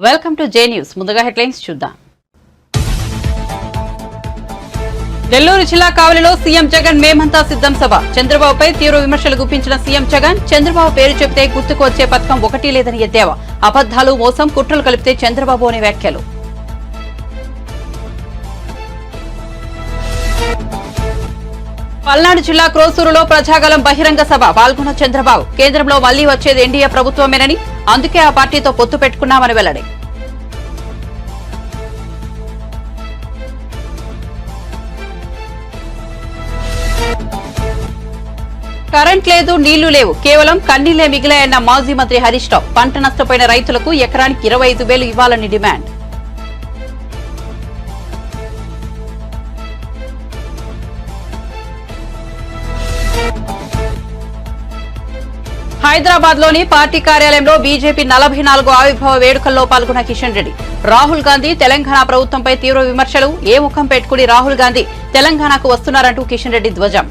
Welcome to J news. ముందుగా headlines చూద్దాం. నెల్లూరు జిల్లా కావలిలో సీఎం జగన్ మేమంతా సిద్ధం సభ. చంద్రబాబుపై తీవ్ర విమర్శలు గుప్పించిన సీఎం జగన్ చంద్రబాబు పేరు చెబితే గుర్తుకు వచ్చే పథకం ఒకటి లేదని ఎద్దేవా. అబద్దాలు, మోసం, కుట్రలు కలిపితే చంద్రబాబు అని వ్యాఖ్యలు. పల్నాడు జిల్లా క్రోసూరులో ప్రజాగలం బహిరంగ సభ. పాల్గొన్న చంద్రబాబు కేంద్రంలో మళ్లీ వచ్చేది ఎన్డీఏ ప్రభుత్వమేనని, అందుకే ఆ పార్టీతో పొత్తు పెట్టుకున్నామని వెల్లడి. కరెంట్ లేదు, నీళ్లు లేవు, కేవలం కన్నీళ్లే మిగిలాయన్న మాజీ మంత్రి హరీష్ రావు. పంట నష్టపోయిన రైతులకు ఎకరానికి 25,000 ఇవ్వాలని డిమాండ్. హైదరాబాద్ లోని పార్టీ కార్యాలయంలో బీజేపీ 44వ ఆవిర్భావ వేడుకల్లో పాల్గొన్న కిషన్ రెడ్డి. రాహుల్ గాంధీ తెలంగాణ ప్రభుత్వంపై తీవ్ర విమర్శలు. ఏ ముఖం పెట్టుకుని రాహుల్ గాంధీ తెలంగాణకు వస్తున్నారంటూ కిషన్ రెడ్డి ధ్వజం.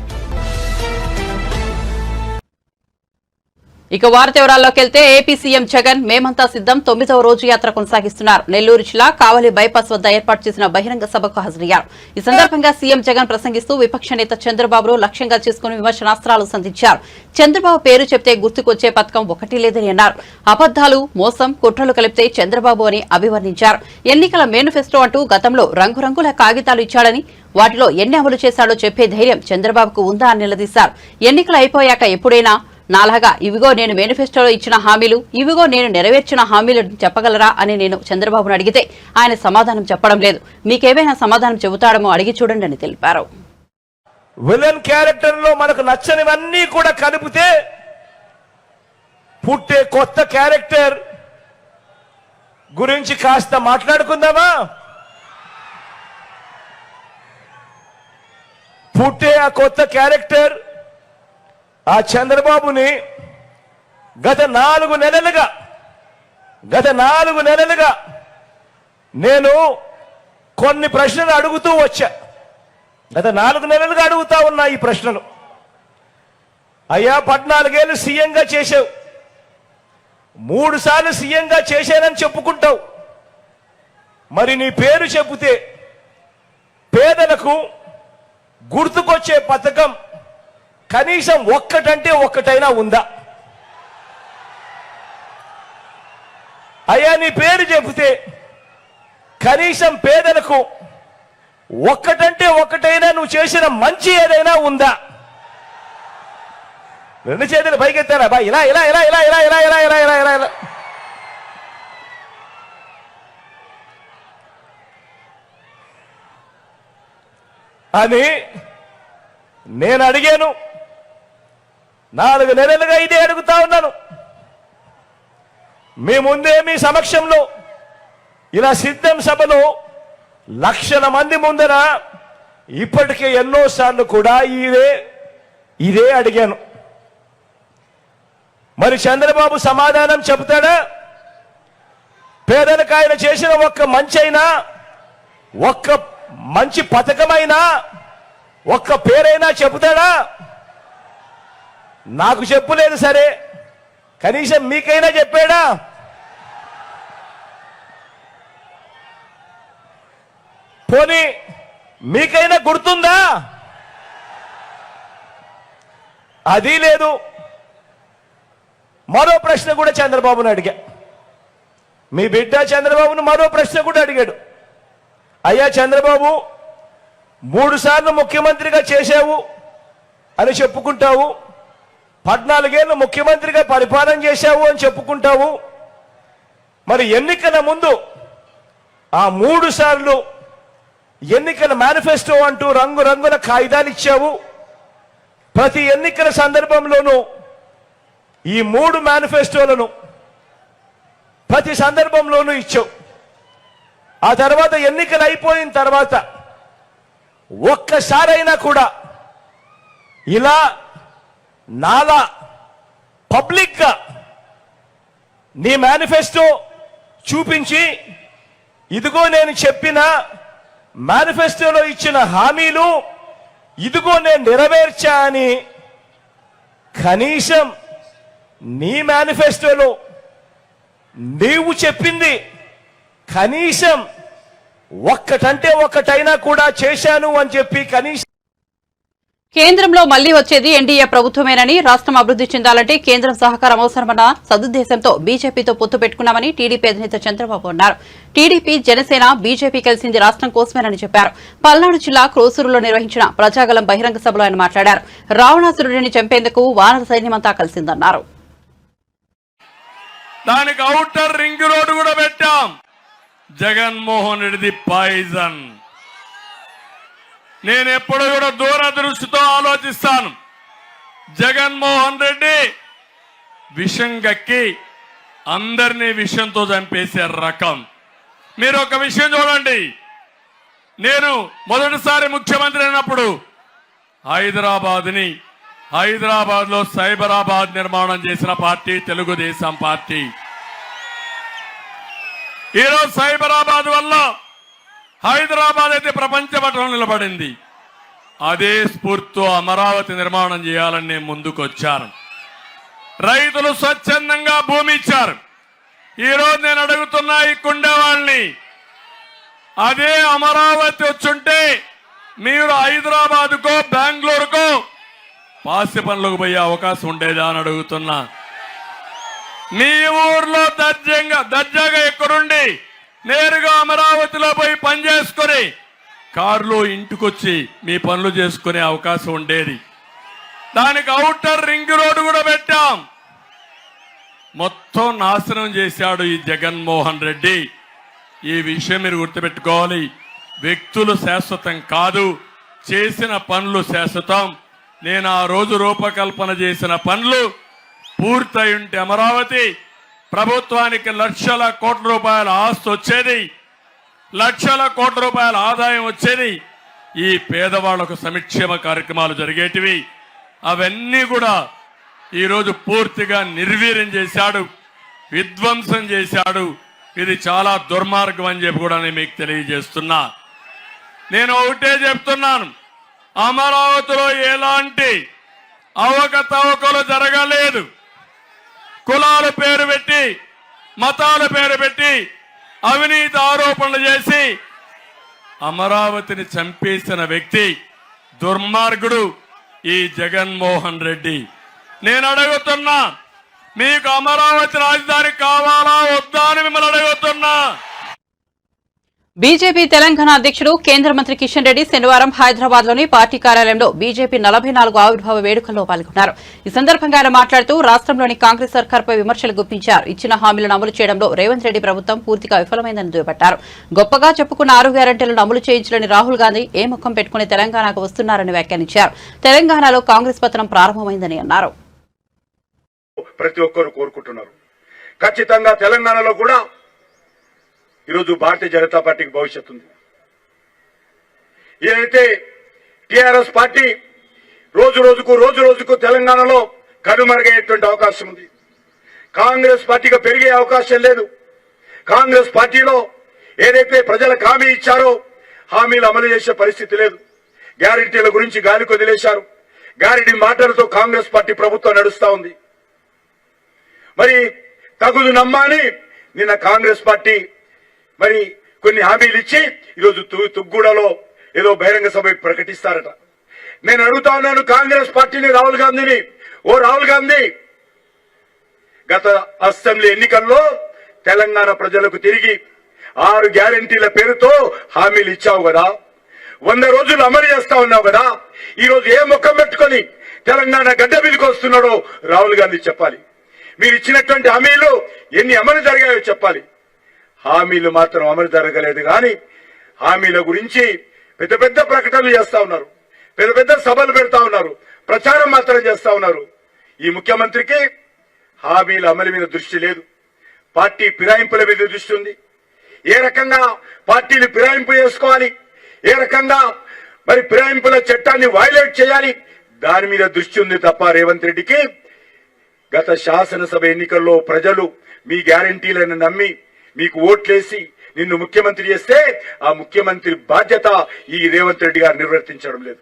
ఇక వార్త వివరాల్లోకి వెళ్తే ఏపీ సీఎం జగన్ మేమంతా సిద్ధం 9వ రోజు యాత్ర కొనసాగిస్తున్నారు. నెల్లూరు జిల్లా కావలి బైపాస్ వద్ద ఏర్పాటు చేసిన బహిరంగ సభకు హాజరయ్యారు. ఈ సందర్భంగా సీఎం జగన్ ప్రసంగిస్తూ విపక్ష నేత చంద్రబాబును లక్ష్యంగా చేసుకుని విమర్శనాస్త్రాలు సంధించారు. చంద్రబాబు పేరు చెప్తే గుర్తుకొచ్చే పథకం ఒకటి లేదని అన్నారు. అబద్దాలు, మోసం, కుట్రలు కలిపితే చంద్రబాబు అని అభివర్ణించారు. ఎన్నికల మేనిఫెస్టో అంటూ గతంలో రంగురంగుల కాగితాలు ఇచ్చాడని, వాటిలో ఎన్ని అమలు చేశాడో చెప్పే ధైర్యం చంద్రబాబుకు ఉందా అని నిలదీశారు. ఎన్నికలు అయిపోయాక ఎప్పుడైనా నాలాగా ఇవిగో నేను మేనిఫెస్టోలో ఇచ్చిన హామీలు, ఇవిగో నేను నెరవేర్చిన హామీలు చెప్పగలరా అని నేను చంద్రబాబును అడిగితే ఆయన సమాధానం చెప్పడం లేదు. మీకేమైనా సమాధానం చెబుతాడమో అడిగి చూడండి అని తెలిపారు. విలన్ క్యారెక్టర్ లో మనకు నచ్చనివన్నీ కూడా కలిపితే పుట్టే కొత్త క్యారెక్టర్ గురించి కాస్త మాట్లాడుకుందామా? పుట్టే ఆ కొత్త క్యారెక్టర్ ఆ చంద్రబాబుని గత 4 నెలలుగా నేను కొన్ని ప్రశ్నలు అడుగుతూ వచ్చా. గత 4 నెలలుగా అడుగుతా ఉన్నా ఈ ప్రశ్నలు. అయ్యా, 14 ఏళ్ళు సీఎంగా చేశావు, 3 సార్లు సీఎంగా చేశానని చెప్పుకుంటావు. మరి నీ పేరు చెబితే పేదలకు గుర్తుకొచ్చే పథకం కనీసం ఒక్కటంటే ఒక్కటైనా ఉందా? అయ్యా, నీ పేరు చెబితే కనీసం పేదలకు ఒక్కటంటే ఒక్కటైనా నువ్వు చేసిన మంచి ఏదైనా ఉందా? 2 చేతులు పైకెత్తారా బా? ఇలా ఇలా ఇలా ఇలా ఇలా ఇలా ఇలా ఇలా ఇలా ఇలా ఇలా అని నేను అడిగాను. 4 నెలలుగా ఇదే అడుగుతా ఉన్నాను. మీ ముందే, మీ సమక్షంలో ఇలా సిద్ధం సభలో లక్షల మంది ముందర ఇప్పటికే ఎన్నోసార్లు కూడా ఇదే అడిగాను. మరి చంద్రబాబు సమాధానం చెబుతాడా? పేదలకు ఆయన చేసిన ఒక్క మంచైనా, ఒక్క మంచి పథకమైనా, ఒక్క పేరైనా చెబుతాడా? నాకు చెప్పులేదు సరే, కనీసం మీకైనా చెప్పాడా? పోనీ మీకైనా గుర్తుందా? అది లేదు. మరో ప్రశ్న కూడా చంద్రబాబును అడిగా. మీ బిడ్డ చంద్రబాబును మరో ప్రశ్న కూడా అడిగాడు. అయ్యా చంద్రబాబు, 3 సార్లు ముఖ్యమంత్రిగా చేశావు అని చెప్పుకుంటావు, 14 ఏళ్ళు ముఖ్యమంత్రిగా పరిపాలన చేశావు అని చెప్పుకుంటావు. మరి ఎన్నికల ముందు ఆ 3 సార్లు ఎన్నికల మేనిఫెస్టో అంటూ రంగురంగుల కాగితాలు ఇచ్చావు. ప్రతి ఎన్నికల సందర్భంలోనూ ఈ 3 మేనిఫెస్టోలను ప్రతి సందర్భంలోనూ ఇచ్చావు. ఆ తర్వాత ఎన్నికలు అయిపోయిన తర్వాత ఒక్కసారైనా కూడా ఇలా నాలా పబ్లిక్ గా నీ మేనిఫెస్టో చూపించి ఇదిగో నేను చెప్పిన మేనిఫెస్టోలో ఇచ్చిన హామీలు ఇదిగో నేను నెరవేర్చా అని కనీసం నీ మేనిఫెస్టోలో నీవు చెప్పింది కనీసం ఒక్కటంటే ఒక్కటైనా కూడా చేశాను అని చెప్పి కనీసం కేంద్రంలో మళ్లీ వచ్చేది ఎన్డీఏ ప్రభుత్వమేనని, రాష్ట్రం అభివృద్ది చెందాలంటే కేంద్రం సహకారం అవసరమన్న సదుద్దేశంతో బీజేపీతో పొత్తు పెట్టుకున్నామని టీడీపీ అధినేత చంద్రబాబు అన్నారు. టీడీపీ, జనసేన, బీజేపీ కలిసింది రాష్ట్రం కోసమేనని చెప్పారు. పల్నాడు జిల్లా క్రోసూరులో నిర్వహించిన ప్రజాగలం బహిరంగ సభలో ఆయన మాట్లాడారు. రావణాసురుడిని చంపేందుకు వానర సైన్యమంతా కలిసిందన్నారు. దానికి ఔటర్ రింగ్ రోడ్డు కూడా పెట్టాం. జగన్మోహన్ రెడ్డిది పాయిజన్. నేను ఎప్పుడు కూడా దూరదృష్టితో ఆలోచిస్తాను. జగన్మోహన్ రెడ్డి విషం గక్కి అందరినీ విషంతో చంపేసే రకం. మీరు ఒక విషయం చూడండి, నేను మొదటిసారి ముఖ్యమంత్రి అయినప్పుడు హైదరాబాద్ లో సైబరాబాద్ నిర్మాణం చేసిన పార్టీ తెలుగుదేశం పార్టీ. ఈరోజు సైబరాబాద్ వల్ల హైదరాబాద్ అయితే ప్రపంచ పటంలో నిలబడింది. అదే స్ఫూర్తితో అమరావతి నిర్మాణం చేయాలని నేను ముందుకు వచ్చాను. రైతులు స్వచ్ఛందంగా భూమి ఇచ్చారు. ఈరోజు నేను అడుగుతున్నా ఈ కుండేవాళ్ళని, అదే అమరావతి వచ్చుంటే మీరు హైదరాబాద్కో బెంగళూరుకో పాసి పనులకు పోయే అవకాశం ఉండేదా అని అడుగుతున్నా. మీ ఊర్లో దర్జాగా ఎక్కడుండి నేరుగా అమరావతిలో పోయి పని చేసుకుని కారులో ఇంటికొచ్చి మీ పనులు చేసుకునే అవకాశం ఉండేది. దానికి ఔటర్ రింగ్ రోడ్డు కూడా పెట్టాం. మొత్తం నాశనం చేశాడు ఈ జగన్మోహన్ రెడ్డి. ఈ విషయం మీరు గుర్తుపెట్టుకోవాలి. వ్యక్తులు శాశ్వతం కాదు, చేసిన పనులు శాశ్వతం. నేను ఆ రోజు రూపకల్పన చేసిన పనులు పూర్తయి ఉంటే అమరావతి ప్రభుత్వానికి లక్షల కోట్ల రూపాయల ఆస్తి వచ్చేది, లక్షల కోట్ల రూపాయల ఆదాయం వచ్చేది. ఈ పేదవాళ్లకు సంక్షేమ కార్యక్రమాలు జరిగేటివి. అవన్నీ కూడా ఈరోజు పూర్తిగా నిర్వీర్యం చేశాడు, విధ్వంసం చేశాడు. ఇది చాలా దుర్మార్గం అని చెప్పి కూడా నేను మీకు తెలియజేస్తున్నా. నేను ఒకటే చెప్తున్నాను, అమరావతిలో ఎలాంటి అవకతవకలు జరగలేదు. కులాల పేరు పెట్టి, మతాల పేరు పెట్టి అవినీతి ఆరోపణలు చేసి అమరావతిని చంపేసిన వ్యక్తి దుర్మార్గుడు ఈ జగన్మోహన్ రెడ్డి. నేను అడుగుతున్నా, మీకు అమరావతి రాజధాని కావాలా వద్దా అని మిమ్మల్ని అడుగుతున్నా. బీజేపీ తెలంగాణ అధ్యక్షుడు కేంద్ర మంత్రి కిషన్ రెడ్డి శనివారం హైదరాబాద్ లోని పార్టీ కార్యాలయంలో బీజేపీ 44 ఆవిర్భావ వేడుకల్లో పాల్గొన్నారు. ఈ సందర్భంగా ఆయన మాట్లాడుతూ రాష్ట్రంలోని కాంగ్రెస్ సర్కార్పై విమర్శలు గుప్పించారు. ఇచ్చిన హామీలను అమలు చేయడంలో రేవంత్ రెడ్డి ప్రభుత్వం పూర్తిగా విఫలమైందని దుయ్యబట్టారు. గొప్పగా చెప్పుకున్న 6 గ్యారెంటీలను అమలు చేయించాలని రాహుల్ గాంధీ ఏ ముఖం పెట్టుకుని తెలంగాణకు వస్తున్నారని వ్యాఖ్యానించారు. తెలంగాణలో కాంగ్రెస్ పతనం ప్రారంభమైందని అన్నారు. ప్రతి ఒక్కరు కోరుకుంటున్నారు. ఖచ్చితంగా తెలంగాణలో కూడా ఈరోజు భారతీయ జనతా పార్టీకి భవిష్యత్తు ఉంది. ఏదైతే టీఆర్ఎస్ పార్టీ రోజు రోజుకు తెలంగాణలో కనుమరుగయ్యేటువంటి అవకాశం ఉంది. కాంగ్రెస్ పార్టీగా పెరిగే అవకాశం లేదు. కాంగ్రెస్ పార్టీలో ఏదైతే ప్రజలకు హామీ ఇచ్చారో హామీలు అమలు చేసే పరిస్థితి లేదు. గ్యారెంటీల గురించి గాలికి వదిలేశారు. గ్యారెంటీ మాటలతో కాంగ్రెస్ పార్టీ ప్రభుత్వం నడుస్తా ఉంది. మరి తగుదు నమ్మాని నిన్న కాంగ్రెస్ పార్టీ మరి కొన్ని హామీలు ఇచ్చి ఈరోజు తుగ్గూడలో ఏదో బహిరంగ సభ ప్రకటిస్తారట. నేను అడుగుతా ఉన్నాను కాంగ్రెస్ పార్టీని, రాహుల్ గాంధీని, ఓ రాహుల్ గాంధీ, గత అసెంబ్లీ ఎన్నికల్లో తెలంగాణ ప్రజలకు తిరిగి 6 గ్యారెంటీల పేరుతో హామీలు ఇచ్చావు కదా, 100 రోజులు అమలు చేస్తా ఉన్నావు కదా. ఈరోజు ఏ ముఖం పెట్టుకొని తెలంగాణ గడ్డ మీదకి వస్తున్నాడో రాహుల్ గాంధీ చెప్పాలి. మీరు ఇచ్చినటువంటి హామీలు ఎన్ని అమలు జరిగాయో చెప్పాలి. హామీలు మాత్రం అమలు జరగలేదు. కానీ హామీల గురించి పెద్ద పెద్ద ప్రకటనలు చేస్తా ఉన్నారు, పెద్ద పెద్ద సభలు పెడతా ఉన్నారు, ప్రచారం మాత్రం చేస్తా ఉన్నారు. ఈ ముఖ్యమంత్రికి హామీల అమలు మీద దృష్టి లేదు, పార్టీ ఫిరాయింపుల మీద దృష్టి ఉంది. ఏ రకంగా పార్టీలు ఫిరాయింపు చేసుకోవాలి, ఏ రకంగా మరి ఫిరాయింపుల చట్టాన్ని వైలేట్ చేయాలి, దాని మీద దృష్టి ఉంది తప్ప రేవంత్ రెడ్డికి గత శాసనసభ ఎన్నికల్లో ప్రజలు మీ గ్యారెంటీలను నమ్మి మీకు ఓట్లేసి నిన్ను ముఖ్యమంత్రి చేస్తే ఆ ముఖ్యమంత్రి బాధ్యత ఈ రేవంత్ రెడ్డి గారు నిర్వర్తించడం లేదు.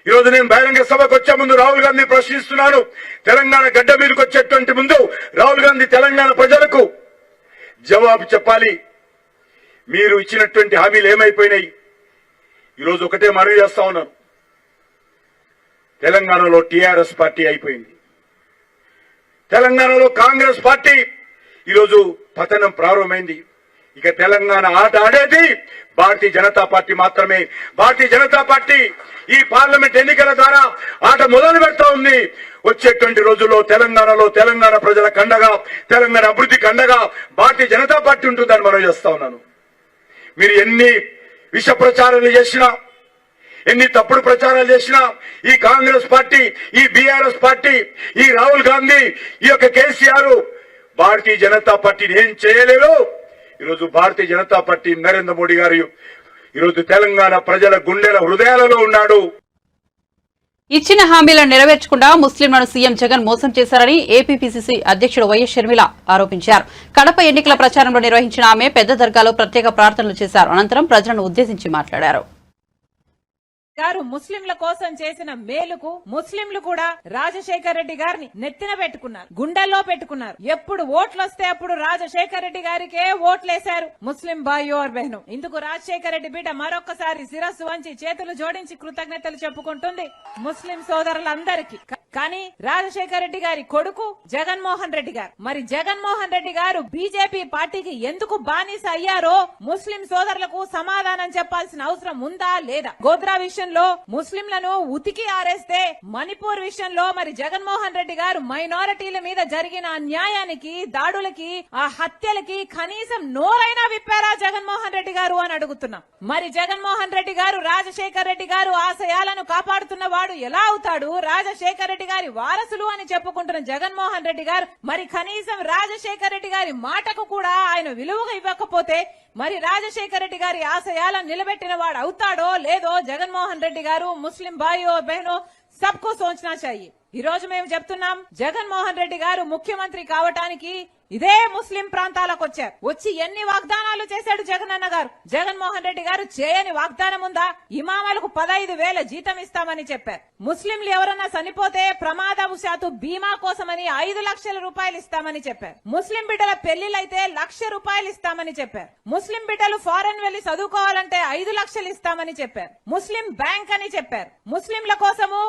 ఈరోజు నేను బహిరంగ సభకు వచ్చే ముందు రాహుల్ గాంధీ ప్రశ్నిస్తున్నాను. తెలంగాణ గడ్డ మీదకి వచ్చేటువంటి ముందు రాహుల్ గాంధీ తెలంగాణ ప్రజలకు జవాబు చెప్పాలి. మీరు ఇచ్చినటువంటి హామీలు ఏమైపోయినాయి? ఈరోజు ఒకటే మనవి చేస్తా ఉన్నాను, తెలంగాణలో టీఆర్ఎస్ పార్టీ అయిపోయింది. తెలంగాణలో కాంగ్రెస్ పార్టీ ఈరోజు పతనం ప్రారంభమైంది. ఇక తెలంగాణ ఆట ఆడేది భారతీయ జనతా పార్టీ మాత్రమే. భారతీయ జనతా పార్టీ ఈ పార్లమెంట్ ఎన్నికల ద్వారా ఆట మొదలు పెడతా ఉంది. వచ్చేటువంటి రోజుల్లో తెలంగాణలో తెలంగాణ ప్రజల కండగా, తెలంగాణ అభివృద్ధి కండగా భారతీయ జనతా పార్టీ ఉంటుందని మనం చేస్తా ఉన్నాను. మీరు ఎన్ని విష ప్రచారాలు చేసినా, ఎన్ని తప్పుడు ప్రచారాలు చేసినా, ఈ కాంగ్రెస్ పార్టీ, ఈ బీఆర్ఎస్ పార్టీ, ఈ రాహుల్ గాంధీ, ఈ యొక్క కేసీఆర్ భారతీయ జనతా పార్టీని ఏం చేయలేరు. ఈరోజు భారతీయ జనతా పార్టీ నరేంద్ర మోడీ గారు ఈరోజు తెలంగాణ ప్రజల గుండెల హృదయాలలో ఉన్నాడు. ఇచ్చిన హామీలను నెరవేర్చకుండా ముస్లింలను సీఎం జగన్ మోసం చేశారని ఏపీపీసీసీ అధ్యక్షుడు వైఎస్ షర్మిల ఆరోపించారు. కడప ఎన్నికల ప్రచారంలో నిర్వహించిన ఆమె పెద్ద దర్గాలో ప్రత్యేక ప్రార్థనలు చేశారు. అనంతరం ప్రజలను ఉద్దేశించి మాట్లాడారు. గారు ముస్లింల కోసం చేసిన మేలుకు ముస్లింలు కూడా రాజశేఖర్ రెడ్డి గారిని నెత్తిన పెట్టుకున్నారు, గుండెల్లో పెట్టుకున్నారు. ఎప్పుడు ఓట్లు వస్తే అప్పుడు రాజశేఖర్ రెడ్డి గారికే ఓట్లేశారు ముస్లిం భాయ్యో ఆర్ బహనో. ఇందుకు రాజశేఖర్ రెడ్డి బిడ్డ మరొకసారి శిరస్సు వంచి చేతులు జోడించి కృతజ్ఞతలు చెప్పుకుంటుంది ముస్లిం సోదరులందరికీ. కానీ రాజశేఖర్ రెడ్డి గారి కొడుకు జగన్మోహన్ రెడ్డి గారు, మరి జగన్మోహన్ రెడ్డి గారు బీజేపీ పార్టీకి ఎందుకు బానిస అయ్యారో ముస్లిం సోదరులకు సమాధానం చెప్పాల్సిన అవసరం ఉందా లేదా? గోద్రా విషయంలో ముస్లింలను ఉతికి ఆరేస్తే, మణిపూర్ విషయంలో మరి జగన్మోహన్ రెడ్డి గారు మైనారిటీల మీద జరిగిన అన్యాయానికి, దాడులకి, ఆ హత్యలకి కనీసం నోరైనా విప్పారా జగన్మోహన్ రెడ్డి గారు అని అడుగుతున్నాం. మరి జగన్మోహన్ రెడ్డి గారు, రాజశేఖర్ రెడ్డి గారు ఆశయాలను కాపాడుతున్న వాడు ఎలా అవుతాడు? రాజశేఖర్ రెడ్డి గారి వారసులు అని చెప్పుకుంటున్న జగన్మోహన్ రెడ్డి గారు మరి కనీసం రాజశేఖర్ రెడ్డి గారి మాటకు కూడా ఆయన విలువగా ఇవ్వకపోతే మరి రాజశేఖర్ రెడ్డి గారి ఆశయాలను నిలబెట్టిన వాడు అవుతాడో లేదో జగన్మోహన్ రెడ్డి గారు, ముస్లిం భాయో బహనో సబ్కు సోచనా చాయి. ఈ రోజు మేము చెప్తున్నాం, జగన్మోహన్ రెడ్డి గారు ముఖ్యమంత్రి కావటానికి ఇదే ముస్లిం ప్రాంతాలకు వచ్చారు. వచ్చి ఎన్ని వాగ్దానాలు చేశాడు జగనన్న గారు? జగన్మోహన్ రెడ్డి గారు చేయని వాగ్దానం ఉందా? ఇమామలకు 15,000 జీతం ఇస్తామని చెప్పారు. ముస్లింలు ఎవరన్నా చనిపోతే ప్రమాదవశాత్తు బీమా కోసమని 5 లక్షల రూపాయలు ఇస్తామని చెప్పారు. ముస్లిం బిడ్డల పెళ్లిలైతే 1,00,000 రూపాయలు ఇస్తామని చెప్పారు. ముస్లిం బిడ్డలు ఫారెన్ వెళ్లి చదువుకోవాలంటే 5 లక్షలు ఇస్తామని చెప్పారు. ముస్లిం బ్యాంక్ అని చెప్పారు. ముస్లింల కోసము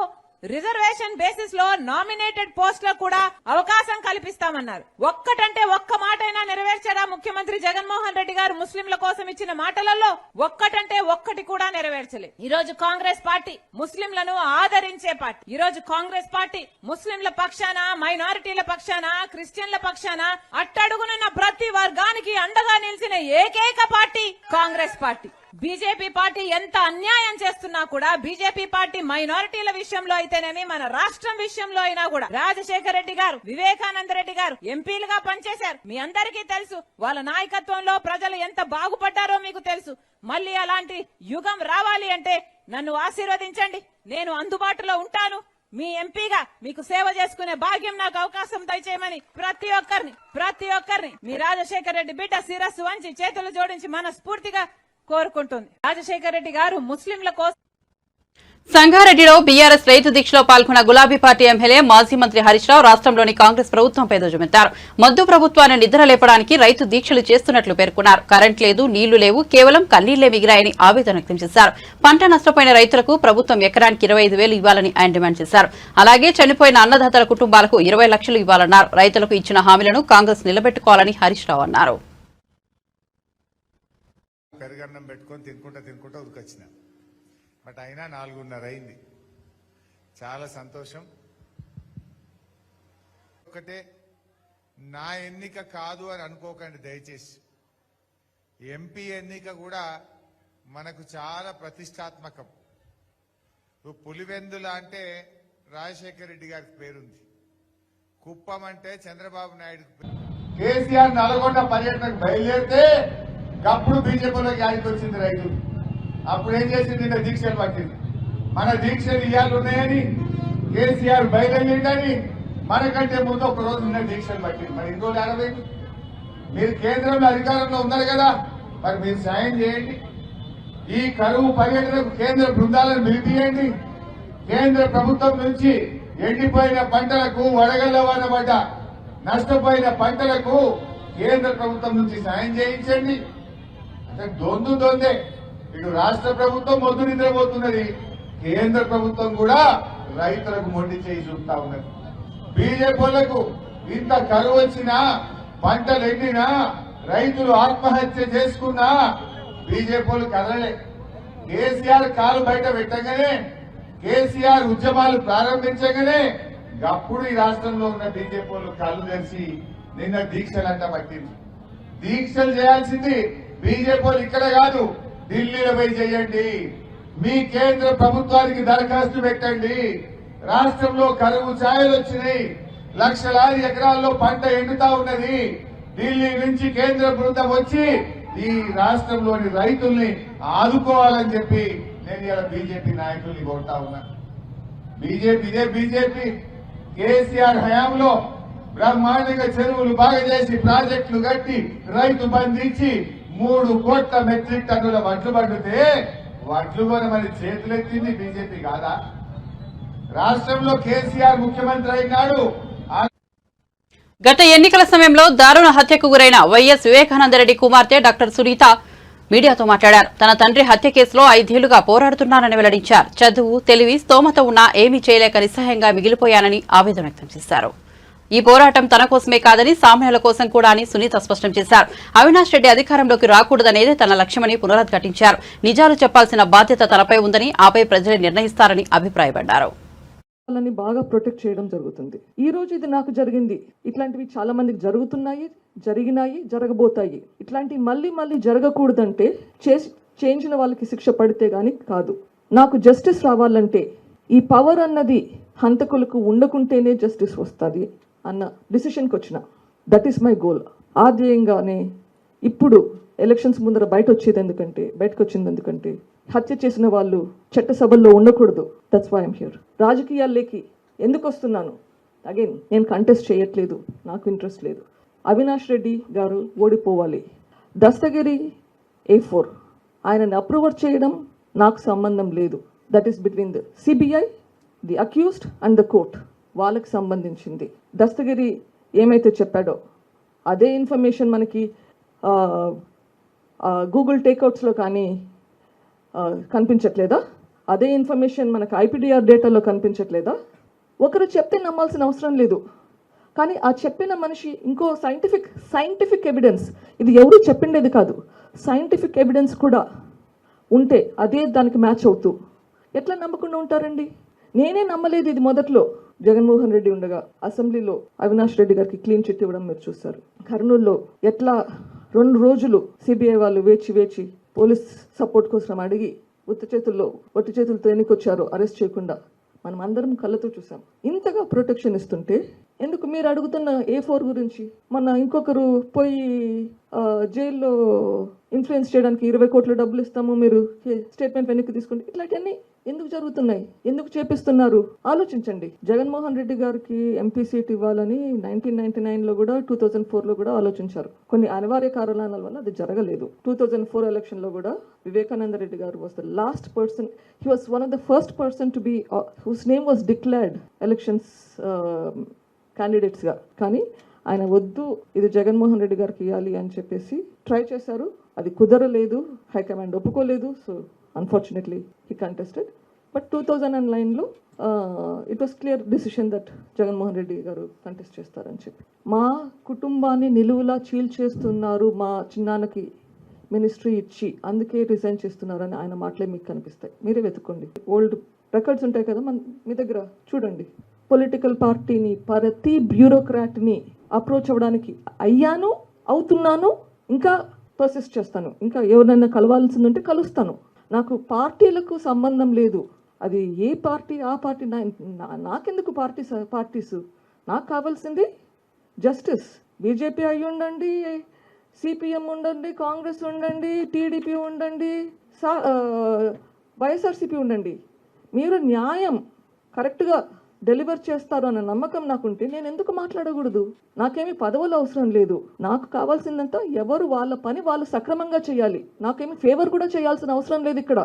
రిజర్వేషన్ బేసిస్ లో నామినేటెడ్ పోస్టులకు కూడా అవకాశం కల్పిస్తామన్నారు. ఒక్కటంటే ఒక్క మాటైనా నెరవేర్చారా ముఖ్యమంత్రి జగన్మోహన్ రెడ్డి గారు? ముస్లింల కోసం ఇచ్చిన మాటలలో ఒక్కటంటే ఒక్కటి కూడా నెరవేర్చలేదు. ఈ రోజు కాంగ్రెస్ పార్టీ ముస్లింలను ఆదరించే పార్టీ. ఈ రోజు కాంగ్రెస్ పార్టీ ముస్లింల పక్షాన, మైనారిటీల పక్షాన, క్రిస్టియన్ల పక్షాన, అట్టడుగునున్న ప్రతి వర్గానికి అండగా నిలిచిన ఏకైక party Congress party. BJP party ఎంత అన్యాయం చేస్తున్నా కూడా, బీజేపీ పార్టీ మైనారిటీల విషయంలో అయితేనేమి, మన రాష్ట్రం విషయంలో అయినా కూడా రాజశేఖర్ రెడ్డి గారు, వివేకానంద రెడ్డి గారు ఎంపీలుగా పనిచేశారు. మీ అందరికీ తెలుసు. వాళ్ళ నాయకత్వంలో ప్రజలు ఎంత బాగుపడ్డారో మీకు తెలుసు. మళ్ళీ అలాంటి యుగం రావాలి అంటే నన్ను ఆశీర్వదించండి. నేను అందుబాటులో ఉంటాను. మీ ఎంపీగా మీకు సేవ చేసుకునే భాగ్యం నాకు అవకాశం దయచేయమని ప్రతి ఒక్కరిని మీ రాజశేఖర్ రెడ్డి బిడ్డ శిరస్సు వంచి చేతులు జోడించి మనస్ఫూర్తిగా కోరుకుంటుంది. రాజశేఖర్ రెడ్డి గారు ముస్లింల కోసం. సంగారెడ్డిలో బీఆర్ఎస్ రైతు దీక్షలో పాల్గొన్న గులాబీ పార్టీ ఎమ్మెల్యే మాజీ మంత్రి హరీష్ రావు రాష్ట్రంలోని కాంగ్రెస్ ప్రభుత్వంపై ధ్వజమెత్తారు. మద్దు ప్రభుత్వాన్ని నిద్రలేపడానికి రైతు దీక్షలు చేస్తున్నట్లు పేర్కొన్నారు. కరెంట్ లేదు, నీళ్లు లేవు, కేవలం కన్నీళ్లే మిగిలాయని ఆవేదన వ్యక్తం చేశారు. పంట నష్టపోయిన రైతులకు ప్రభుత్వం ఎకరానికి 25,000 ఇవ్వాలని ఆయన డిమాండ్ చేశారు. అలాగే చనిపోయిన అన్నదాతల కుటుంబాలకు 20 లక్షలు ఇవ్వాలన్నారు. రైతులకు ఇచ్చిన హామీలను కాంగ్రెస్ నిలబెట్టుకోవాలని హరీష్ రావు అన్నారు. పెరుగన్నం పెట్టుకొని తినుకుంటా ఉరికొచ్చిన, బట్ అయినా 4:30 అయింది. చాలా సంతోషం. ఒకటే, నా ఎన్నిక కాదు అని అనుకోకండి దయచేసి. ఎంపీ ఎన్నిక కూడా మనకు చాలా ప్రతిష్టాత్మకం. పులివెందుల అంటే రాజశేఖర్ రెడ్డి గారికి పేరుంది, కుప్పం అంటే చంద్రబాబు నాయుడు. కేసీఆర్ నల్గొండ పర్యటనకు బయలుదేరితే అప్పుడు బీజేపీలోకి యాడికి వచ్చింది రైతులు. అప్పుడు ఏం చేసింది? నిన్న దీక్షలు పట్టింది. మన దీక్షలు ఇవాళ ఉన్నాయని, కేసీఆర్ బయలుదేరిందని మనకంటే ముందు ఒక రోజు నిన్న దీక్షలు పట్టింది. మరి ఇన్ని రోజులు ఆడలేదు. మీరు కేంద్రంలో అధికారంలో ఉన్నారు కదా, మరి మీరు సాయం చేయండి. ఈ కరువు పర్యటనకు కేంద్ర బృందాలను పిలిపియండి. కేంద్ర ప్రభుత్వం నుంచి ఎండిపోయిన పంటలకు, వడగళ్ల వాన పడ్డ నష్టపోయిన పంటలకు కేంద్ర ప్రభుత్వం నుంచి సాయం చేయించండి. అంటే దొందే ఇటు రాష్ట్ర ప్రభుత్వం మొద్దు నిద్రపోతున్నది, కేంద్ర ప్రభుత్వం కూడా రైతులకు మొండి చేయి చూపుతా ఉన్నది. బీజేపీలకు ఇంత కరువు వచ్చినా, పంటలు ఎండినా, రైతులు ఆత్మహత్య చేసుకున్నా బీజేపీలు కదలలే. కేసీఆర్ కాలు బయట పెట్టగానే, కేసీఆర్ ఉద్యమాలు ప్రారంభించగానే అప్పుడు ఈ రాష్ట్రంలో ఉన్న బీజేపీలు కళ్ళు తెరిచి నిన్న దీక్షలంట పట్టింది. దీక్షలు చేయాల్సింది బీజేపీలు ఇక్కడ కాదు, ఢిల్లీలో పోయి చేయండి. మీ కేంద్ర ప్రభుత్వానికి దరఖాస్తు పెట్టండి. రాష్ట్రంలో కరువు ఛాయలు వచ్చినాయి, లక్షలాది ఎకరాల్లో పంట ఎండుతా ఉన్నది. ఢిల్లీ నుంచి కేంద్ర బృందం వచ్చి ఈ రాష్ట్రంలోని రైతుల్ని ఆదుకోవాలని చెప్పి నేను ఇలా బీజేపీ నాయకుల్ని కోరుతా ఉన్నా. బీజేపీ కేసీఆర్ హయాంలో బ్రహ్మాండంగా చెరువులు బాగా చేసి, ప్రాజెక్టులు కట్టి, రైతు బంధు ఇచ్చి 3 కోట్ల మెట్రిక్ టన్నుల వడ్లు పండితే వడ్లు కొనమని చేతులెత్తింది బీజేపీ కాదా? రాష్ట్రంలో కేసీఆర్ ముఖ్యమంత్రి అయినాడు. గత ఎన్నికల సమయంలో దారుణ హత్యకు గురైన వైఎస్ వివేకానందరెడ్డి కుమార్తె డాక్టర్ సునీత మీడియాతో మాట్లాడారు. తన తండ్రి హత్య కేసులో 5 ఏళ్లుగా పోరాడుతున్నానని వెల్లడించారు. చదువు, తెలివి, స్తోమత ఉన్నా ఏమీ చేయలేక నిస్సహాయంగా మిగిలిపోయానని ఆవేదన వ్యక్తం చేశారు. ఈ పోరాటం తన కోసమే కాదని సామాన్యుల కోసం కూడా అని సునీత స్పష్టం చేశారు. అవినాష్ రెడ్డి అధికారంలోకి రాకూడదనేదే తన లక్ష్యమని పునరుద్ఘాటించారు. నిజాలు చెప్పాల్సిన బాధ్యత తనపై ఉందని, ఆపై ప్రజలే నిర్ణయిస్తారని అభిప్రాయపడ్డారు. వాళ్ళని బాగా ప్రొటెక్ట్ చేయడం జరుగుతుంది. ఈ రోజు ఇది నాకు జరిగింది, ఇట్లాంటివి చాలా మందికి జరుగుతున్నాయి, జరిగినాయి, జరగబోతాయి. ఇట్లాంటివి మళ్ళీ జరగకూడదంటే చేయించిన వాళ్ళకి శిక్ష పడితే గాని కాదు. నాకు జస్టిస్ రావాలంటే ఈ పవర్ అన్నది హంతకులకు ఉండకుంటేనే జస్టిస్ వస్తుంది అన్న డిసిషన్కి వచ్చిన. That is my goal. ఆ ధ్యేయంగానే ఇప్పుడు ఎలక్షన్స్ ముందర బయటకు వచ్చింది ఎందుకంటే హత్య చేసిన వాళ్ళు చట్టసభల్లో ఉండకూడదు. That's why I'm here. రాజకీయాల్లోకి ఎందుకు వస్తున్నాను? అగైన్ నేను కంటెస్ట్ చేయట్లేదు, నాకు ఇంట్రెస్ట్ లేదు. అవినాష్ రెడ్డి గారు ఓడిపోవాలి. దస్తగిరి A4 ఆయనని అప్రూవర్ చేయడం నాకు సంబంధం లేదు. That is between the CBI, the accused and the court. వాళ్ళకి సంబంధించింది. దస్తగిరి ఏమైతే చెప్పాడో అదే ఇన్ఫర్మేషన్ మనకి గూగుల్ టేక్అవుట్స్లో కానీ కనిపించట్లేదా? అదే ఇన్ఫర్మేషన్ మనకు IPDR డేటాలో కనిపించట్లేదా? ఒకరు చెప్తే నమ్మాల్సిన అవసరం లేదు, కానీ ఆ చెప్పిన మనిషి ఇంకో సైంటిఫిక్ ఎవిడెన్స్, ఇది ఎవరు చెప్పిండేది కాదు, సైంటిఫిక్ ఎవిడెన్స్ కూడా ఉంటే అదే దానికి మ్యాచ్ అవుతూ ఎట్లా నమ్మకుండా ఉంటారండి? నేనే నమ్మలేదు ఇది మొదట్లో. జగన్మోహన్ రెడ్డి ఉండగా అసెంబ్లీలో అవినాష్ రెడ్డి గారికి క్లీన్ చిట్ ఇవ్వడం మీరు చూస్తారు. కర్నూలులో ఎట్లా 2 రోజులు సిబిఐ వాళ్ళు వేచి పోలీస్ సపోర్ట్ కోసం అడిగి ఒట్టి చేతులతో ఎన్నికొచ్చారో అరెస్ట్ చేయకుండా మనం అందరం కళ్ళతో చూసాం. ఇంతగా ప్రొటెక్షన్ ఇస్తుంటే ఎందుకు మీరు అడుగుతున్న A4 గురించి? మన ఇంకొకరు పోయి జైల్లో ఇన్ఫ్లుయెన్స్ చేయడానికి 20 కోట్ల డబ్బులు ఇస్తాము, మీరు స్టేట్మెంట్ వెనక్కి తీసుకుంటే, ఇట్లాంటివన్నీ ఎందుకు జరుగుతున్నాయి? ఎందుకు చేపిస్తున్నారు? ఆలోచించండి. జగన్మోహన్ రెడ్డి గారికి MP సీట్ ఇవ్వాలని 1999లో కూడా 2004లో కూడా ఆలోచించారు. కొన్ని అనివార్య కారణాల వల్ల అది జరగలేదు. 2004 ఎలక్షన్లో కూడా Vivekananda Reddy garu was the last person, he was one of the first person to be whose name was declared elections క్యాండిడేట్స్గా. కానీ ఆయన వద్దు, ఇది జగన్మోహన్ రెడ్డి గారికి ఇవ్వాలి అని చెప్పేసి ట్రై చేశారు. అది కుదరలేదు, హైకమాండ్ ఒప్పుకోలేదు. So unfortunately he contested. But 2009లో it was clear decision that Jaganmohan Reddy garu contest చేస్తారని చెప్పి. మా కుటుంబాన్ని నిలువులా చీల్చేస్తున్నారు, మా చిన్నాన్నకి మినిస్ట్రీ ఇచ్చి అందుకే రిజైన్ చేస్తున్నారని ఆయన మాటలే మీకు కనిపిస్తాయి. మీరే వెతుక్కోండి, ఓల్డ్ రికార్డ్స్ ఉంటాయి కదా మీ దగ్గర, చూడండి. పొలిటికల్ పార్టీని, ప్రతి బ్యూరోక్రాట్ని అప్రోచ్ అవ్వడానికి అవుతున్నాను, ఇంకా పర్సిస్ట్ చేస్తాను. ఇంకా ఎవరినైనా కలవాల్సిందంటే కలుస్తాను. నాకు పార్టీలకు సంబంధం లేదు. అది ఏ పార్టీ ఆ పార్టీ నాకెందుకు పార్టీస్? నాకు కావాల్సింది జస్టిస్. బీజేపీ అయి ఉండండి, CPM ఉండండి, కాంగ్రెస్ ఉండండి, TDP ఉండండి, YSRCP ఉండండి, మీరు న్యాయం కరెక్ట్గా డెలివర్ చేస్తారు అన్న నమ్మకం నాకుంటే నేను ఎందుకు మాట్లాడకూడదు? నాకేమి పదవులు అవసరం లేదు. నాకు కావాల్సిందంతా ఎవరు వాళ్ళ పని వాళ్ళు సక్రమంగా చేయాలి. నాకేమి ఫేవర్ కూడా చేయాల్సిన అవసరం లేదు. ఇక్కడ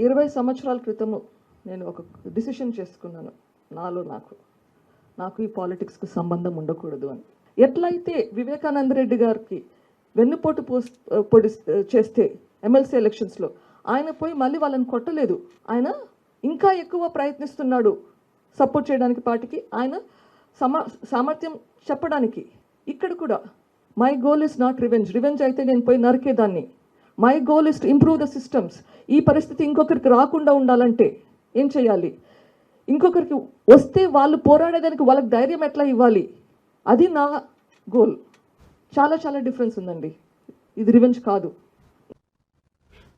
20 సంవత్సరాల క్రితము నేను ఒక డిసిషన్ చేసుకున్నాను, నాకు ఈ పాలిటిక్స్కి సంబంధం ఉండకూడదు అని. ఎట్లయితే వివేకానంద రెడ్డి గారికి వెన్నుపోటు పొడి చేస్తే ఎమ్మెల్సీ ఎలక్షన్స్లో ఆయన పోయి మళ్ళీ వాళ్ళని కొట్టలేదు, ఆయన ఇంకా ఎక్కువ ప్రయత్నిస్తున్నాడు సపోర్ట్ చేయడానికి పార్టీకి, ఆయన సామర్థ్యం చెప్పడానికి. ఇక్కడ కూడా my goal is not revenge అయితే నేను పోయి నరికేదాన్ని. My goal is to improve the systems. ఈ పరిస్థితి ఇంకొకరికి రాకుండా ఉండాలంటే ఏం చేయాలి, ఇంకొకరికి వస్తే వాళ్ళు పోరాడేదానికి వాళ్ళకి ధైర్యం ఎట్లా ఇవ్వాలి, అది నా గోల్. చాలా చాలా డిఫరెన్స్ ఉందండి, ఇది రివెంజ్ కాదు.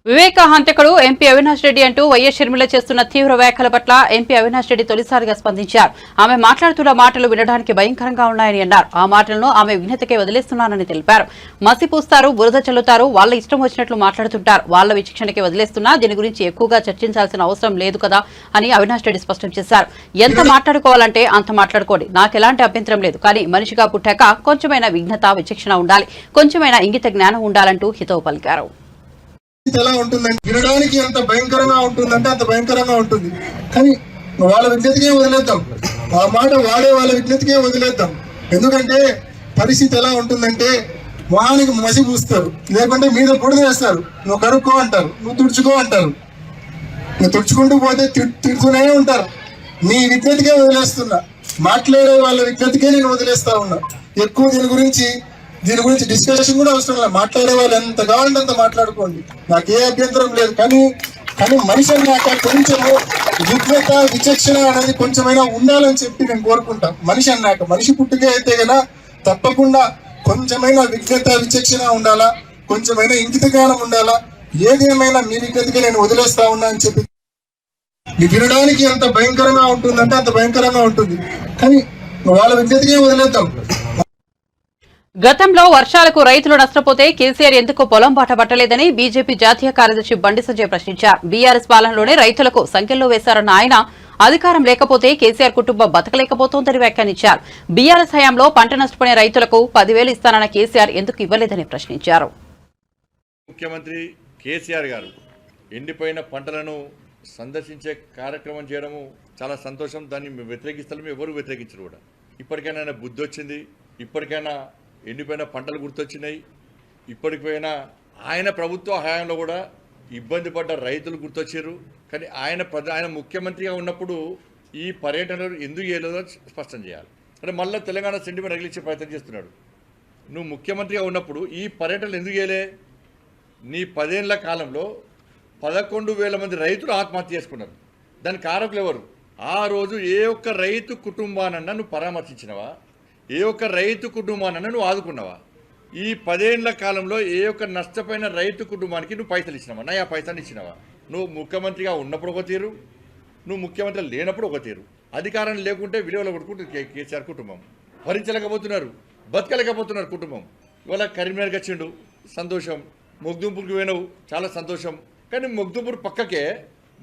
వివేక హంతకుడు ఎంపీ అవినాష్ రెడ్డి అంటూ వైఎస్ షర్మిల చేస్తున్న తీవ్ర వ్యాఖ్యల పట్ల ఎంపీ అవినాష్ రెడ్డి తొలిసారిగా స్పందించారు. ఆమె మాట్లాడుతున్న మాటలు వినడానికి భయంకరంగా ఉన్నాయని అన్నారు. ఆ మాటలను ఆమె విఘ్నతకే వదిలేస్తున్నానని తెలిపారు. మసి పూస్తారు, బురద చల్లుతారు, వాళ్ళ ఇష్టం వచ్చినట్లు మాట్లాడుతుంటారు, వాళ్ళ విచక్షణకే వదిలేస్తున్నా దీని గురించి ఎక్కువగా చర్చించాల్సిన అవసరం లేదు కదా అని అవినాష్ రెడ్డి స్పష్టం చేశారు. ఎంత మాట్లాడుకోవాలంటే అంత మాట్లాడుకోండి, నాకు ఎలాంటి అభ్యంతరం లేదు, కానీ మనిషిగా పుట్టాక కొంచెమైనా విఘ్నత, విచక్షణ ఉండాలి, కొంచెమైనా ఇంగిత జ్ఞానం ఉండాలంటూ హితవు పలికారు. ఎలా ఉంటుందంటే వినడానికి ఎంత భయంకరంగా ఉంటుందంటే అంత భయంకరంగా ఉంటుంది, కానీ వాళ్ళ విజ్ఞతకే వదిలేద్దాం, ఆ మాట వాడే వాళ్ళ విజ్ఞతకే వదిలేద్దాం. ఎందుకంటే పరిస్థితి ఎలా ఉంటుందంటే మొహానికి మసి పూస్తారు, లేకుంటే మీద పొడి వేస్తారు, నువ్వు కరుక్కో అంటారు, నువ్వు తుడుచుకో అంటారు, నువ్వు తుడుచుకుంటూ పోతే తిడుతూనే ఉంటారు. నీ విజ్ఞతకే వదిలేస్తున్నా, మాట్లాడే వాళ్ళ విజ్ఞతకే నేను వదిలేస్తా ఉన్నా. ఎక్కువ దీని గురించి డిస్కషన్ కూడా అవసరం లేదు, మాట్లాడే వాళ్ళు ఎంత కావాలంటే అంత మాట్లాడుకోండి, నాకే అభ్యంతరం లేదు. కానీ మనిషి అన్నాక కొంచెము విజ్ఞత, విచక్షణ అనేది కొంచెమైనా ఉండాలని చెప్పి నేను కోరుకుంటా. మనిషి అన్నాక, మనిషి పుట్టుకే అయితే కదా తప్పకుండా కొంచెమైనా విజ్ఞత, విచక్షణ ఉండాలా, కొంచెమైనా ఇంకిత జ్ఞానం ఉండాలా. ఏదేమైనా మీ విజ్ఞతకే నేను వదిలేస్తా ఉన్నా అని చెప్పి వినడానికి ఎంత భయంకరంగా ఉంటుందంటే అంత భయంకరంగా ఉంటుంది, కానీ వాళ్ళ విజ్ఞతకే వదిలేద్దాం. గతంలో వర్షాలకు రైతులు నష్టపోతే కేసీఆర్ ఎందుకు పొలం బాట పట్టలేదని బీజేపీ జాతీయ కార్యదర్శి బండి సంజయ్ ప్రశ్నించారు. బీఆర్ఎస్ పాలనలోనే రైతులకు సంఖ్యలో వేశారన్న ఆయన అధికారం లేకపోతే కేసీఆర్ కుటుంబం బతకలేకపోతోందని వ్యాఖ్యానించారు. బీఆర్ఎస్ హయాంలో పంట నష్టపోయిన రైతులకు 10,000 ఇస్తానన్న కేసీఆర్ ఎందుకు ఇవ్వలేదని ప్రశ్నించారు. ముఖ్యమంత్రి కేసీఆర్ గారు ఎండిపోయిన పంటలను సందర్శించే కార్యక్రమం చేయడము చాలా సంతోషం. దాన్ని వ్యతిరేకిస్తాము, ఎవరు వ్యతిరేకించరు కూడా. ఇప్పటికైనా బుద్ధి వచ్చింది, ఇప్పటికైనా ఎండిపోయిన పంటలు గుర్తొచ్చినాయి. ఇప్పటికైనా ఆయన ప్రభుత్వ హయాంలో కూడా ఇబ్బంది పడ్డ రైతులు గుర్తొచ్చారు. కానీ ఆయన ముఖ్యమంత్రిగా ఉన్నప్పుడు ఈ పర్యటనలు ఎందుకు చేయలేదో స్పష్టం చేయాలి. అంటే మళ్ళీ తెలంగాణ సెంటిమెంట్ రగిలించే ప్రయత్నం చేస్తున్నాడు. నువ్వు ముఖ్యమంత్రిగా ఉన్నప్పుడు ఈ పర్యటనలు ఎందుకు చేయలే? నీ 10 ఏళ్ల కాలంలో 11,000 మంది రైతులు ఆత్మహత్య చేసుకున్నారు. దానికి కారకులు ఎవరు? ఆ రోజు ఏ ఒక్క రైతు కుటుంబానన్నా నువ్వు పరామర్శించినవా? ఏ ఒక్క రైతు కుటుంబానన్నా నువ్వు ఆదుకున్నావా? ఈ 10 ఏళ్ల కాలంలో ఏ ఒక్క నష్టపోయిన రైతు కుటుంబానికి నువ్వు పైసలు ఇచ్చినావా? నా పైసలు ఇచ్చినావా? నువ్వు ముఖ్యమంత్రిగా ఉన్నప్పుడు ఒక తీరు, నువ్వు ముఖ్యమంత్రి లేనప్పుడు ఒక తీరు. అధికారం లేకుంటే విలువలు కొట్టుకుంటుంది కేసీఆర్ కుటుంబం. భరించలేకపోతున్నారు, బతకలేకపోతున్నారు కుటుంబం. ఇవాళ కరీంనగర్కి వచ్చిండు, సంతోషం. మొగ్దుంపూర్కి పోయినావు, చాలా సంతోషం. కానీ మొగ్దుంపూర్ పక్కకే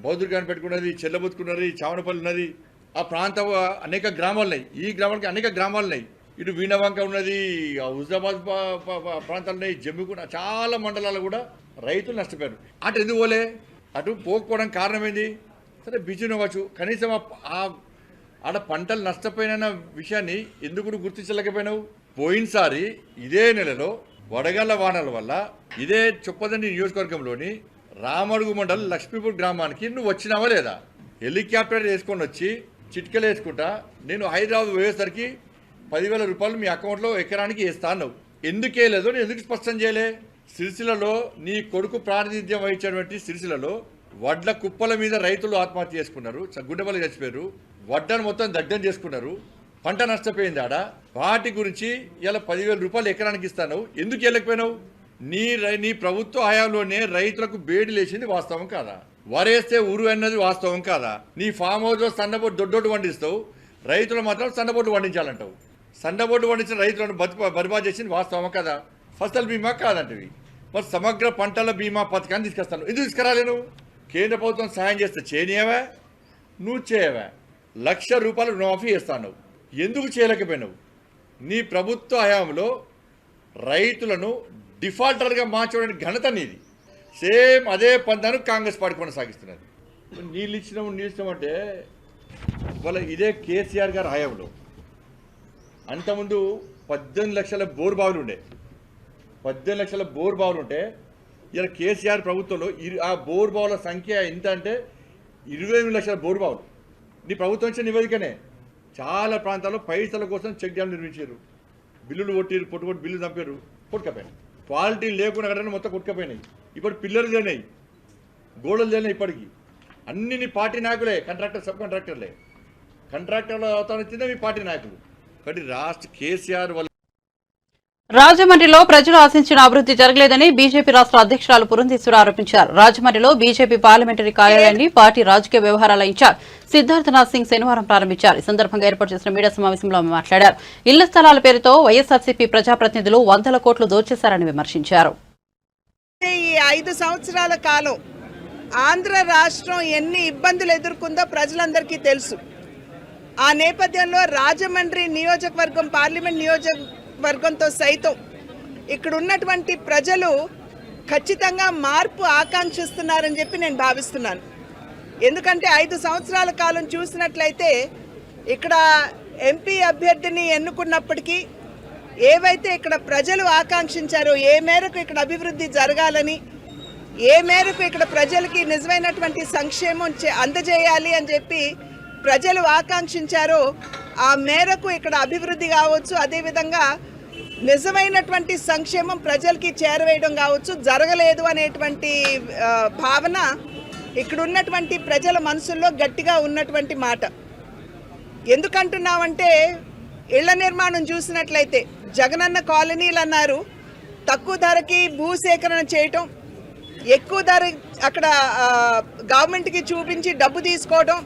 బౌద్ధుర్గాన్ని పెట్టుకున్నది, చెల్లబుతుకున్నది, చావనపల్లి ఉన్నది. ఆ ప్రాంతం అనేక గ్రామాలు ఉన్నాయి, ఈ గ్రామాలకి అనేక గ్రామాలు ఉన్నాయి. ఇటు వీణవంక ఉన్నది, హుజాబాద్ ప్రాంతాలు ఉన్నాయి, జమ్మిగూడ, చాలా మండలాలు కూడా రైతులు నష్టపోయారు. అటు ఎందుకు పోలే? అటు పోకపోవడానికి కారణం ఏంది? సరే బిజీని అవ్వచ్చు, కనీసం ఆడ పంటలు నష్టపోయిన విషయాన్ని ఎందుకు గుర్తించలేకపోయినావు? పోయినసారి ఇదే నెలలో వడగళ్ల వానల వల్ల ఇదే చొప్పదండి నియోజకవర్గంలోని రామడుగు మండలం లక్ష్మీపూర్ గ్రామానికి నువ్వు వచ్చినావా లేదా? హెలికాప్టర్ వేసుకొని వచ్చి చిట్కలు వేసుకుంటా నేను హైదరాబాద్ పోయేసరికి 10,000 రూపాయలు మీ అకౌంట్లో ఎకరానికి వేస్తాను. ఎందుకే లేదో నేను ఎందుకు స్పష్టం చేయలే? సిరిసిల్లలో నీ కొడుకు ప్రాతినిధ్యం వహించినటువంటి సిరిసిల్లలో వడ్ల కుప్పల మీద రైతులు ఆత్మహత్య చేసుకున్నారు, గుండెపల్లి చచ్చిపోయారు, వడ్లను మొత్తం దగ్ధం చేసుకున్నారు, పంట నష్టపోయింది ఆడ. వాటి గురించి ఇలా 10,000 రూపాయలు ఎకరానికి ఇస్తాను, ఎందుకు వెళ్ళకపోయినావు? నీ ప్రభుత్వ హయాంలోనే రైతులకు బేడి లేచింది వాస్తవం కాదా? వరేస్తే ఊరు అన్నది వాస్తవం కాదా? నీ ఫామ్ హౌస్లో సన్నబోటు దొడ్డోటు పండిస్తావు, రైతులు మాత్రం సన్నబోటు పండించాలంటావు. సన్నబోటు పండించిన రైతులను బర్బాద్ చేసింది వాస్తవం కదా? ఫసల్ బీమా కాదంటవి. మరి సమగ్ర పంటల బీమా పథకాన్ని తీసుకొస్తాను, ఎందుకు తీసుకురాలేను? కేంద్ర ప్రభుత్వం సాయం చేస్తే చేయనియవా? నువ్వు చేయవా? 1,00,000 రూపాయలు రుణమాఫీ చేస్తాను, ఎందుకు చేయలేకపోయినావు? నీ ప్రభుత్వ హయాంలో రైతులను డిఫాల్టర్గా మార్చడానికి ఘనత నీది. సేమ్ అదే పందాను కాంగ్రెస్ పార్టీ కొనసాగిస్తున్నది. నీళ్ళు ఇచ్చినామంటే వాళ్ళ ఇదే కేసీఆర్ గారి హయాంలో అంతకుముందు 18 లక్షల బోర్ బావులు ఉండే, 18 లక్షల బోర్ బావులు ఉంటే ఇలా కేసీఆర్ ప్రభుత్వంలో ఆ బోర్ బావుల సంఖ్య ఎంత అంటే 28 లక్షల బోర్ బావులు. నీ ప్రభుత్వం ఇచ్చిన నివేదికనే. చాలా ప్రాంతాల్లో పైసల కోసం చెక్ డ్యామ్ నిర్మించారు, బిల్లులు కొట్టిరు, పొట్టుకొట్టి బిల్లు చంపారు, కొట్టుకపోయినాయి. క్వాలిటీ లేకుండా అక్కడ మొత్తం కొట్టుకపోయినాయి. ఇప్పుడు పిల్లర్లు లేనాయి, గోడలు లేనాయి. ఇప్పటికీ అన్ని పార్టీ నాయకులే, కాంట్రాక్టర్ సబ్ కాంట్రాక్టర్లే. కాంట్రాక్టర్ల అవతారం ఇచ్చిందే మీ పార్టీ నాయకులు. కాబట్టి రాష్ట్ర కేసీఆర్ వల్ల రాజమండ్రిలో ప్రజలు ఆశించిన అభివృద్ధి జరగలేదని బీజేపీ రాష్ట్ర అధ్యక్షురాలు పురంధేశ్వరి ఆరోపించారు. రాజమండ్రిలో బీజేపీ పార్లమెంటరీ కార్యాలయాన్ని పార్టీ రాజకీయ వ్యవహారాల ఇన్ఛార్జ్ సిద్ధార్థనాథ్ సింగ్ శనివారం ప్రారంభించారు. ఈ సందర్భంగా ఏర్పాటు చేసిన మీడియా సమావేశంలో మాట్లాడారు. ఇళ్ల స్థలాల పేరుతో వైఎస్ఆర్సీపీ ప్రజాప్రతినిధులు 100 కోట్లు దోచేశారని విమర్శించారు. ఈ 5 సంవత్సరాల కాలం ఆంధ్ర రాష్ట్రం ఎన్ని ఇబ్బందులు ఎదుర్కొందో ప్రజలందరికీ తెలుసు. ఆ నేపథ్యంలో రాజమండ్రి నియోజకవర్గం, పార్లమెంట్ నియోజకవర్గంతో సైతం ఇక్కడ ఉన్నటువంటి ప్రజలు ఖచ్చితంగా మార్పు ఆకాంక్షిస్తున్నారని చెప్పి నేను భావిస్తున్నాను. ఎందుకంటే 5 సంవత్సరాల కాలం చూసినట్లయితే ఇక్కడ ఎంపీ అభ్యర్థిని ఎన్నుకున్నప్పటికీ ఏవైతే ఇక్కడ ప్రజలు ఆకాంక్షించారో, ఏ మేరకు ఇక్కడ అభివృద్ధి జరగాలని, ఏ మేరకు ఇక్కడ ప్రజలకి నిజమైనటువంటి సంక్షేమం అందజేయాలి అని చెప్పి ప్రజలు ఆకాంక్షించారో ఆ మేరకు ఇక్కడ అభివృద్ధి కావచ్చు, అదేవిధంగా నిజమైనటువంటి సంక్షేమం ప్రజలకి చేరవేయడం కావచ్చు జరగలేదు అనేటువంటి భావన ఇక్కడ ఉన్నటువంటి ప్రజల మనసుల్లో గట్టిగా ఉన్నటువంటి మాట. ఎందుకంటున్నామంటే ఇళ్ల నిర్మాణం చూసినట్లయితే జగనన్న కాలనీలు అన్నారు, తక్కువ ధరకి భూసేకరణ చేయటం, ఎక్కువ ధర అక్కడ గవర్నమెంట్కి చూపించి డబ్బు తీసుకోవడం,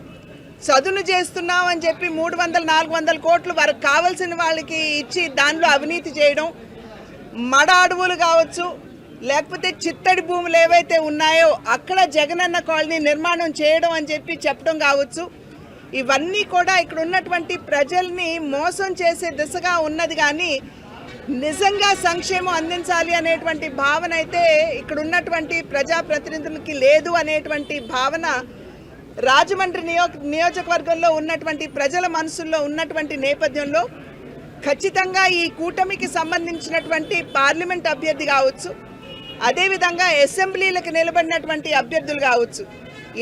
చదును చేస్తున్నాం అని చెప్పి 300-400 కోట్లు వరకు కావాల్సిన వాళ్ళకి ఇచ్చి దానిలో అవినీతి చేయడం, మడ అడవులు కావచ్చు, లేకపోతే చిత్తడి భూములు ఏవైతే ఉన్నాయో అక్కడ జగనన్న కాలనీ నిర్మాణం చేయడం అని చెప్పి చెప్పడం కావచ్చు. ఇవన్నీ కూడా ఇక్కడ ఉన్నటువంటి ప్రజల్ని మోసం చేసే దిశగా ఉన్నది. కానీ నిజంగా సంక్షేమం అందించాలి అనేటువంటి భావన అయితే ఇక్కడ ఉన్నటువంటి ప్రజాప్రతినిధులకి లేదు అనేటువంటి భావన రాజమండ్రి నియోజకవర్గంలో ఉన్నటువంటి ప్రజల మనసుల్లో ఉన్నటువంటి నేపథ్యంలో ఖచ్చితంగా ఈ కూటమికి సంబంధించినటువంటి పార్లమెంట్ అభ్యర్థి కావచ్చు, అదేవిధంగా అసెంబ్లీలకు నిలబడినటువంటి అభ్యర్థులు కావచ్చు,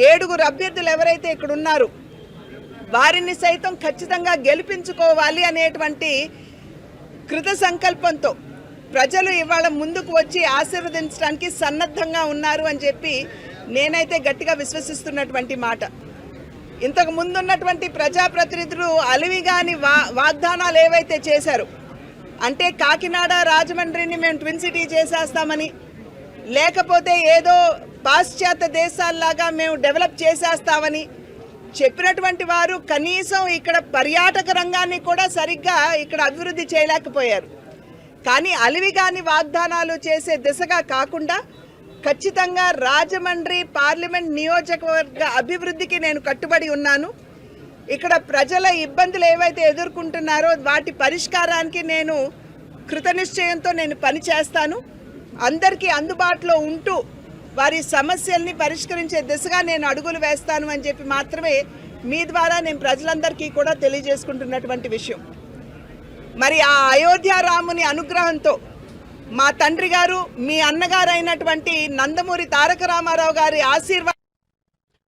7 అభ్యర్థులు ఎవరైతే ఇక్కడ ఉన్నారో వారిని సైతం ఖచ్చితంగా గెలిపించుకోవాలి అనేటువంటి కృత సంకల్పంతో ప్రజలు ఇవాళ ముందుకు వచ్చి ఆశీర్వదించడానికి సన్నద్ధంగా ఉన్నారు అని చెప్పి నేనైతే గట్టిగా విశ్వసిస్తున్నటువంటి మాట. ఇంతకు ముందున్నటువంటి ప్రజాప్రతినిధులు అలివిగాని వాగ్దానాలు ఏవైతే చేశారో, అంటే కాకినాడ రాజమండ్రిని మేము ట్విన్ సిటీ చేసేస్తామని, లేకపోతే ఏదో పాశ్చాత్య దేశాల్లాగా మేము డెవలప్ చేసేస్తామని చెప్పినటువంటి వారు కనీసం ఇక్కడ పర్యాటక రంగాన్ని కూడా సరిగ్గా ఇక్కడ అభివృద్ధి చేయలేకపోయారు. కానీ అలివిగాని వాగ్దానాలు చేసే దిశగా కాకుండా ఖచ్చితంగా రాజమండ్రి పార్లమెంట్ నియోజకవర్గ అభివృద్ధికి నేను కట్టుబడి ఉన్నాను. ఇక్కడ ప్రజల ఇబ్బందులు ఏవైతే ఎదుర్కొంటున్నారో వాటి పరిష్కారానికి నేను కృతనిశ్చయంతో నేను పనిచేస్తాను. అందరికీ అందుబాటులో ఉంటూ వారి సమస్యల్ని పరిష్కరించే దిశగా నేను అడుగులు వేస్తాను అని చెప్పి మాత్రమే మీ ద్వారా నేను ప్రజలందరికీ కూడా తెలియజేసుకుంటున్నటువంటి విషయం. మరి ఆ అయోధ్య రాముని అనుగ్రహంతో మా తండ్రి గారు, మీ అన్నగారు అయినటువంటి నందమూరి తారక రామారావు గారి ఆశీర్వాదం.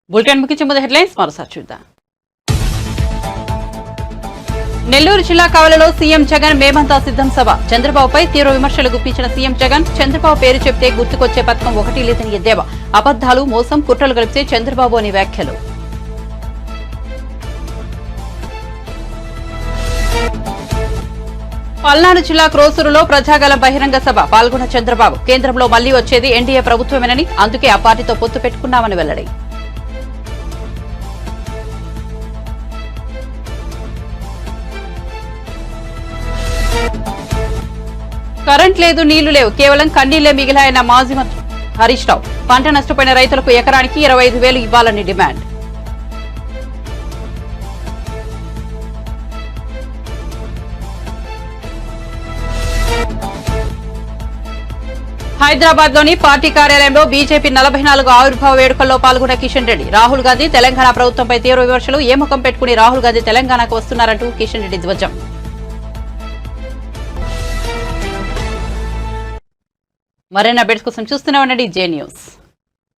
బులెటిన్ ముగించే ముందు హెడ్లైన్స్ మరోసారి చూద్దాం. నెల్లూరు జిల్లా కావలిలో సీఎం జగన్ మేమంతా సిద్ధం సభ. చంద్రబాబుపై తీవ్ర విమర్శలు గుప్పించిన సీఎం జగన్, చంద్రబాబు పేరు చెప్తే గుర్తుకొచ్చే పథకం ఒకటి లేదని ఎద్దేవా. అబద్దాలు, మోసం, కుట్రలు కలిపితే చంద్రబాబు అని వ్యాఖ్యలు. పల్నాడు జిల్లా క్రోసూరులో ప్రజాగలం బహిరంగ సభ పాల్గొన్న చంద్రబాబు, కేంద్రంలో మళ్లీ వచ్చేది ఎన్డీఏ ప్రభుత్వమేనని, అందుకే ఆ పార్టీతో పొత్తు పెట్టుకున్నామని వెల్లడి. కరెంట్ లేదు, నీళ్లు లేవు, కేవలం కన్నీళ్లే మిగిలాయన్న మాజీ మంత్రి హరీష్ రావు. పంట నష్టపోయిన రైతులకు ఎకరానికి 25,000 ఇవ్వాలని డిమాండ్. హైదరాబాద్ లోని పార్టీ కార్యాలయంలో బీజేపీ 44 ఆవిర్భావ వేడుకల్లో పాల్గొన్న కిషన్ రెడ్డి. రాహుల్ గాంధీ తెలంగాణ ప్రభుత్వంపై తీవ్ర విమర్శలు. ఏ ముఖం పెట్టుకుని రాహుల్ గాంధీ తెలంగాణకు వస్తున్నారంటూ కిషన్ రెడ్డి ధ్వజం. మరిన్ని అప్డేట్స్ కోసం చూస్తూనే ఉండండి జే న్యూస్.